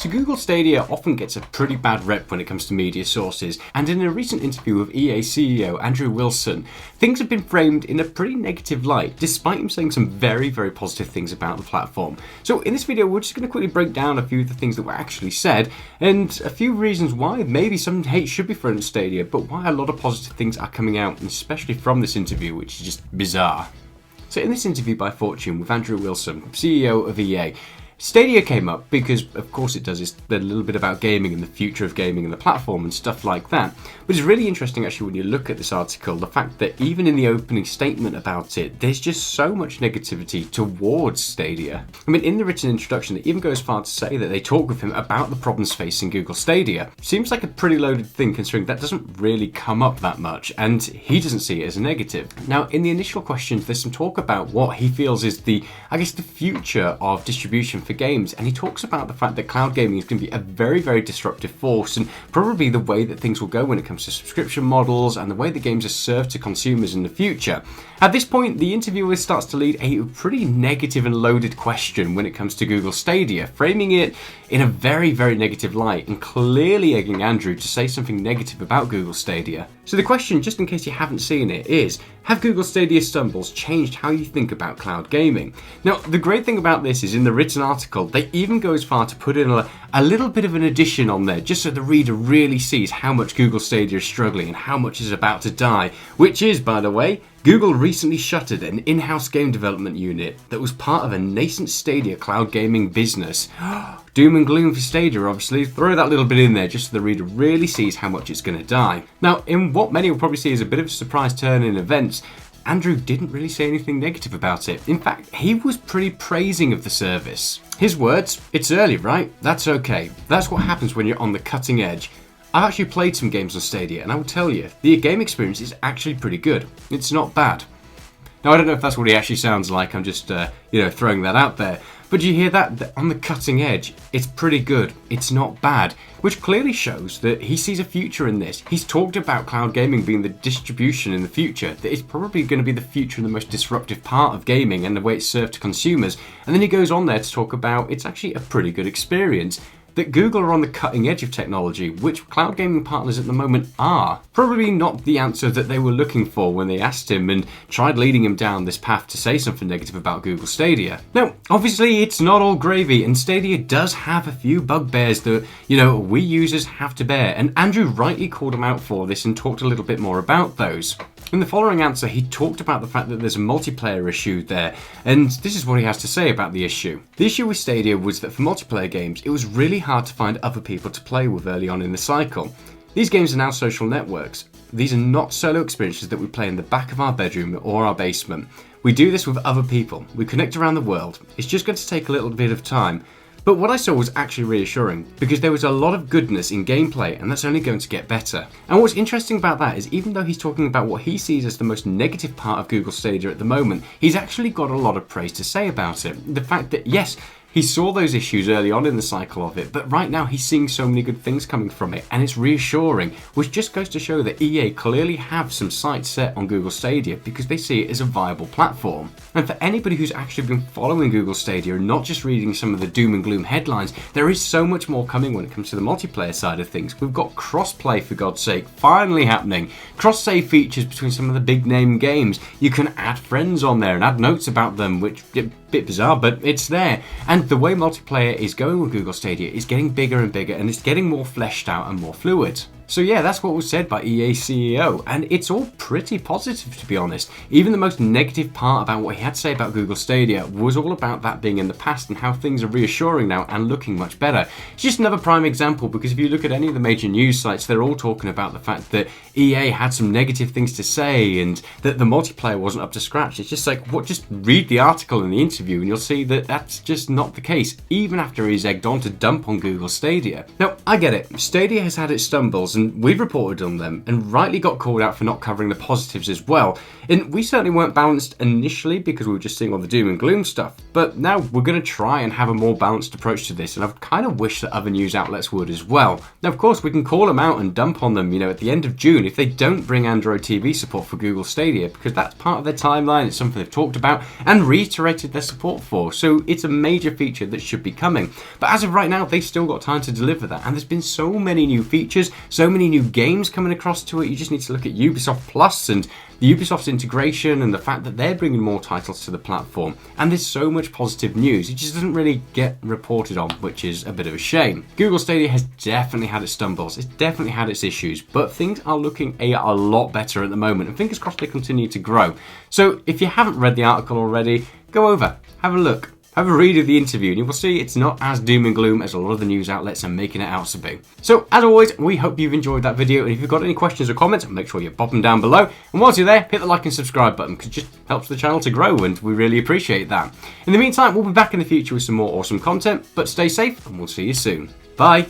So Google Stadia often gets a pretty bad rep when it comes to media sources, and in a recent interview with EA CEO Andrew Wilson, things have been framed in a pretty negative light, despite him saying some very, very positive things about the platform. So in this video, we're just going to quickly break down a few of the things that were actually said, and a few reasons why maybe some hate should be thrown at Stadia, but why a lot of positive things are coming out, and especially from this interview, which is just bizarre. So in this interview by Fortune with Andrew Wilson, CEO of EA, Stadia came up because, of course it does, it's a little bit about gaming and the future of gaming and the platform and stuff like that. But it's really interesting actually when you look at this article, the fact that even in the opening statement about it, there's just so much negativity towards Stadia. I mean, in the written introduction, it even goes far to say that they talk with him about the problems facing Google Stadia. Seems like a pretty loaded thing considering that doesn't really come up that much, and he doesn't see it as a negative. Now, in the initial questions, there's some talk about what he feels is the future of distribution for games, and he talks about the fact that cloud gaming is going to be a very, very disruptive force and probably the way that things will go when it comes to subscription models and the way the games are served to consumers in the future. At this point, the interviewer starts to lead a pretty negative and loaded question when it comes to Google Stadia, framing it in a very, very negative light and clearly egging Andrew to say something negative about Google Stadia. So the question, just in case you haven't seen it, is, have Google Stadia stumbles changed how you think about cloud gaming? Now, the great thing about this is in the written article, they even go as far to put in a little bit of an addition on there, just so the reader really sees how much Google Stadia is struggling and how much is about to die, which is, by the way, Google recently shuttered an in-house game development unit that was part of a nascent Stadia cloud gaming business. Doom and gloom for Stadia, obviously. Throw that little bit in there just so the reader really sees how much it's going to die. Now, in what many will probably see as a bit of a surprise turn in events, Andrew didn't really say anything negative about it. In fact, he was pretty praising of the service. His words, "It's early, right? That's okay. That's what happens when you're on the cutting edge. I've actually played some games on Stadia, and I will tell you, the game experience is actually pretty good. It's not bad." Now, I don't know if that's what he actually sounds like. I'm just, throwing that out there. But you hear that on the cutting edge, it's pretty good. It's not bad, which clearly shows that he sees a future in this. He's talked about cloud gaming being the distribution in the future, that it's probably going to be the future and the most disruptive part of gaming and the way it's served to consumers. And then he goes on there to talk about it's actually a pretty good experience. That Google are on the cutting edge of technology, which cloud gaming partners at the moment are. Probably not the answer that they were looking for when they asked him and tried leading him down this path to say something negative about Google Stadia. Now, obviously it's not all gravy, and Stadia does have a few bugbears that, we users have to bear, and Andrew rightly called him out for this and talked a little bit more about those. In the following answer, he talked about the fact that there's a multiplayer issue there, and this is what he has to say about the issue. The issue with Stadia was that for multiplayer games, it was really hard to find other people to play with early on in the cycle. These games are now social networks. These are not solo experiences that we play in the back of our bedroom or our basement. We do this with other people. We connect around the world. It's just going to take a little bit of time. But what I saw was actually reassuring, because there was a lot of goodness in gameplay, and that's only going to get better. And what's interesting about that is even though he's talking about what he sees as the most negative part of Google Stadia at the moment, he's actually got a lot of praise to say about it. The fact that, yes, he saw those issues early on in the cycle of it, but right now he's seeing so many good things coming from it, and it's reassuring, which just goes to show that EA clearly have some sights set on Google Stadia because they see it as a viable platform. And for anybody who's actually been following Google Stadia and not just reading some of the doom and gloom headlines, there is so much more coming when it comes to the multiplayer side of things. We've got cross-play, for God's sake, finally happening. Cross-save features between some of the big name games. You can add friends on there and add notes about them, which bit bizarre, but it's there. And the way multiplayer is going with Google Stadia is getting bigger and bigger, and it's getting more fleshed out and more fluid. So yeah, that's what was said by EA CEO, and it's all pretty positive, to be honest. Even the most negative part about what he had to say about Google Stadia was all about that being in the past and how things are reassuring now and looking much better. It's just another prime example, because if you look at any of the major news sites, they're all talking about the fact that EA had some negative things to say and that the multiplayer wasn't up to scratch. It's just like, just read the article and the interview and you'll see that that's just not the case, even after he's egged on to dump on Google Stadia. Now, I get it. Stadia has had its stumbles, and we've reported on them, and rightly got called out for not covering the positives as well. And we certainly weren't balanced initially because we were just seeing all the doom and gloom stuff. But now we're going to try and have a more balanced approach to this, and I've kind of wished that other news outlets would as well. Now, of course, we can call them out and dump on them, at the end of June if they don't bring Android TV support for Google Stadia, because that's part of their timeline. It's something they've talked about and reiterated their support for. So it's a major feature that should be coming. But as of right now, they've still got time to deliver that. And there's been so many new features, so many new games coming across to it. You just need to look at Ubisoft Plus and the Ubisoft's integration and the fact that they're bringing more titles to the platform. And there's so much positive news. It just doesn't really get reported on, which is a bit of a shame. Google Stadia has definitely had its stumbles. It's definitely had its issues, but things are looking a lot better at the moment, and fingers crossed they continue to grow. So if you haven't read the article already, go over, have a look. Have a read of the interview and you will see it's not as doom and gloom as a lot of the news outlets are making it out to be. So as always, we hope you've enjoyed that video, and if you've got any questions or comments, make sure you pop them down below. And whilst you're there, hit the like and subscribe button because it just helps the channel to grow and we really appreciate that. In the meantime, we'll be back in the future with some more awesome content, but stay safe and we'll see you soon. Bye!